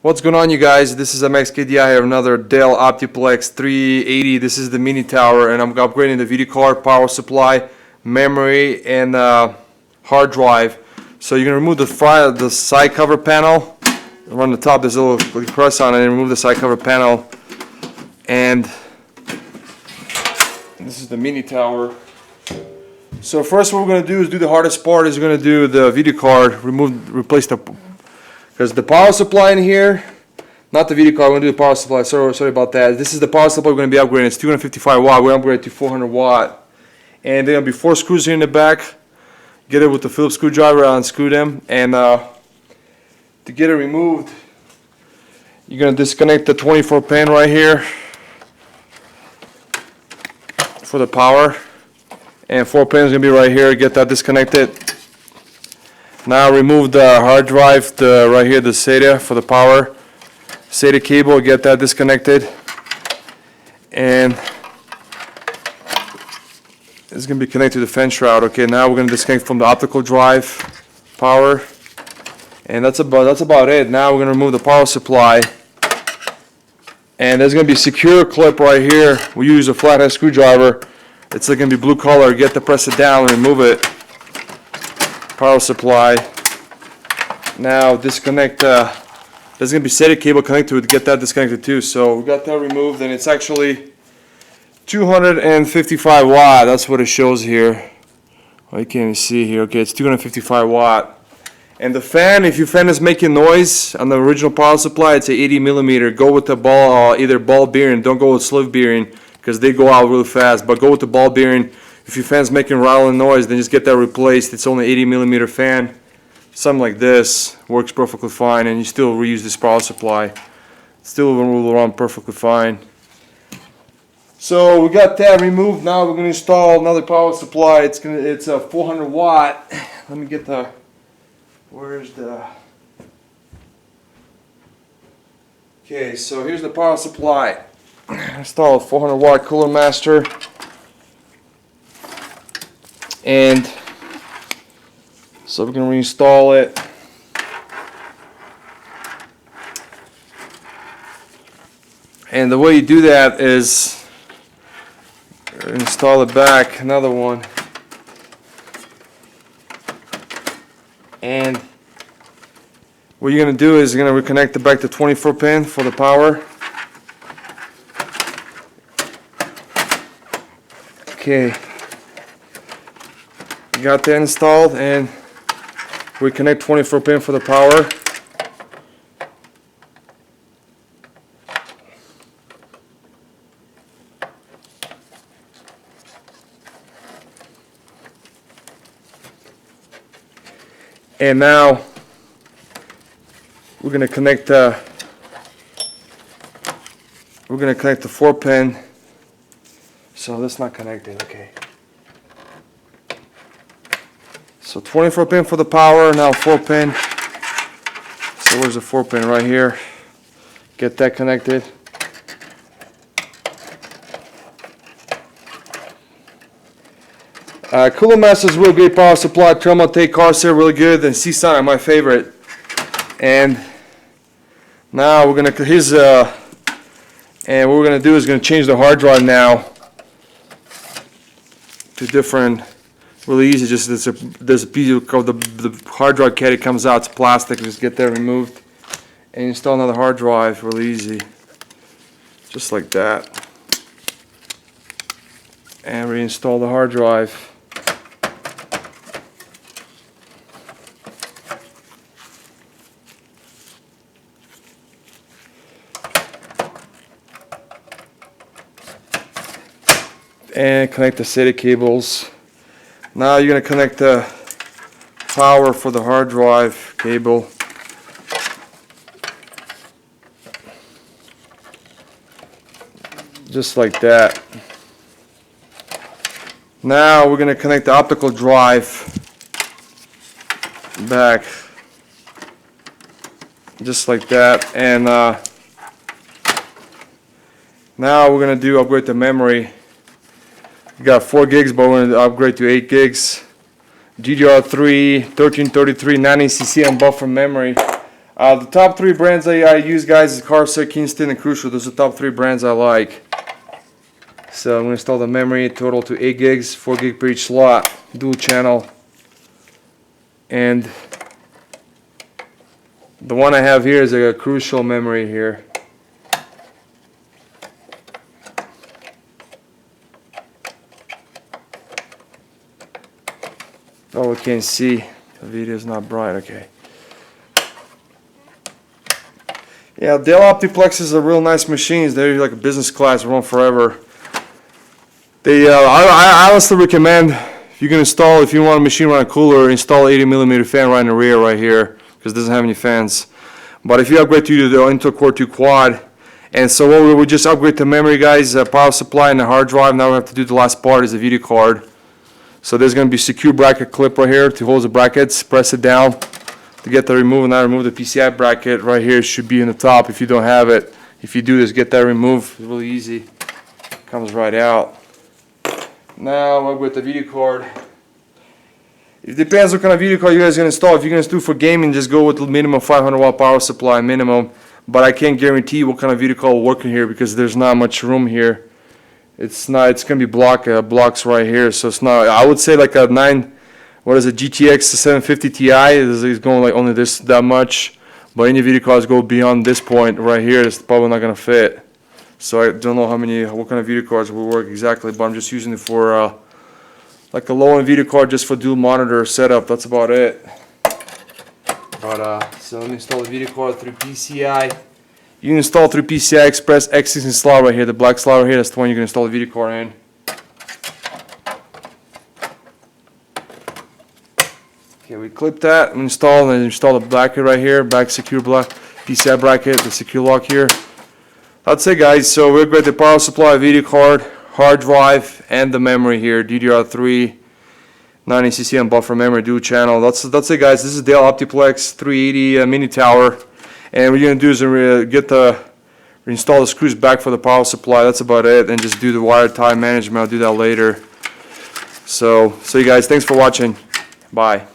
What's going on, you guys? This is MXKDI here, another Dell Optiplex 380. This is the mini tower, and I'm upgrading the video card, power supply, memory, and hard drive. So you're gonna remove the side cover panel. On the top, there's a little press on it, and remove the side cover panel. And this is the mini tower. So first, what we're gonna do is do the hardest part. Is we're gonna do the video card, replace the. Because the power supply in here, not the video card, we're going to do the power supply, sorry about that. This is the power supply we're going to be upgrading. It's 255 watt, we're upgrading to 400 watt. And there will be 4 screws here in the back. Get it with the Phillips screwdriver, unscrew them. And to get it removed, you're going to disconnect the 24 pin right here for the power. And 4 pins going to be right here, get that disconnected. Now remove the hard drive, right here, the SATA for the power. SATA cable, get that disconnected. And it's going to be connected to the fan shroud. Okay, now we're going to disconnect from the optical drive power. And that's about it. Now we're going to remove the power supply. And there's going to be a secure clip right here. We use a flathead screwdriver. It's going to be blue color. Press it down and remove it. Power supply. Now disconnect. There's going to be SATA cable connected to it. Get that disconnected too. So we got that removed, and it's actually 255 watt. That's what it shows here. Oh, you can't even see here. Okay, it's 255 watt. And the fan, if your fan is making noise on the original power supply, it's a 80 millimeter. Go with the ball, either ball bearing. Don't go with sleeve bearing because they go out really fast. But go with the ball bearing. If your fan's making rattling noise, then just get that replaced. It's only 80 millimeter fan. Something like this works perfectly fine, and you still reuse this power supply. Still will run perfectly fine. So we got that removed. Now we're going to install another power supply. It's a 400 watt. Let me get the. Where's the? Okay, so here's the power supply. Install a 400 watt Cooler Master. And so we're going to reinstall it. And the way you do that is install it back, another one. And what you're going to do is you're going to reconnect it back to 24 pin for the power. Okay. Got that installed, and we connect 24 pin for the power. And now we're going to connect the 4 pin. So that's not connected. Okay. So 24 pin for the power, now 4 pin. So where's the 4 pin? Right here. Get that connected. Cooler Master is real great power supply. Thermaltake Corsair, really good, and C-Sun are my favorite. And now we're gonna and what we're gonna do is gonna change the hard drive now to different. Really easy, just there's a piece of the hard drive caddy comes out, it's plastic, just get that removed and install another hard drive, really easy, just like that, and reinstall the hard drive. And connect the SATA cables. Now you're going to connect the power for the hard drive cable. Just like that. Now we're going to connect the optical drive back. Just like that. And now we're going to upgrade the memory. We got 4 gigs, but we're going to upgrade to 8 gigs. DDR3, 1333, 90cc on buffer memory. The top 3 brands I use, guys, is Corsair, Kingston, and Crucial. Those are the top 3 brands I like. So I'm going to install the memory, total to 8 gigs, 4 gig per each slot, dual channel. And the one I have here is a Crucial memory here. Oh, we can't see. The video is not bright. Okay. Yeah, Dell Optiplexes are real nice machines. They're like a business class, run forever. They, I honestly recommend if you can install, if you want a machine run a cooler, install 80mm fan right in the rear right here because it doesn't have any fans. But if you upgrade to the Intel Core 2 Quad, and so what we would just upgrade the memory, guys, power supply and the hard drive. Now we have to do the last part is the video card. So there's going to be a secure bracket clip right here to hold the brackets. Press it down to get the remove, and now remove the PCI bracket right here. It should be in the top if you don't have it. If you do this, get that removed. It's really easy. Comes right out. Now with the video card. It depends what kind of video card you guys are going to install. If you're going to do for gaming, just go with the minimum 500 watt power supply minimum. But I can't guarantee what kind of video card will work in here because there's not much room here. It's going to be blocks right here. So it's not, I would say like a GTX 750 Ti is going like only that much. But any video cards go beyond this point right here, it's probably not going to fit. So I don't know what kind of video cards will work exactly, but I'm just using it for like a low-end video card just for dual monitor setup. That's about it. But so let me install the video card through PCI. You can install through PCI Express X16 slot right here, the black slot right here. That's the one you can install the video card in. Okay, we clip that and install the bracket right here, back secure block, PCI bracket, the secure lock here. That's it, guys. So we've got the power supply, video card, hard drive, and the memory here, DDR3, 90cc and buffer memory, dual channel. That's it, guys. This is Dell Optiplex 380 mini tower, and what you're gonna do is install the screws back for the power supply. That's about it, and just do the wire tie management. I'll do that later. So you guys, thanks for watching. Bye.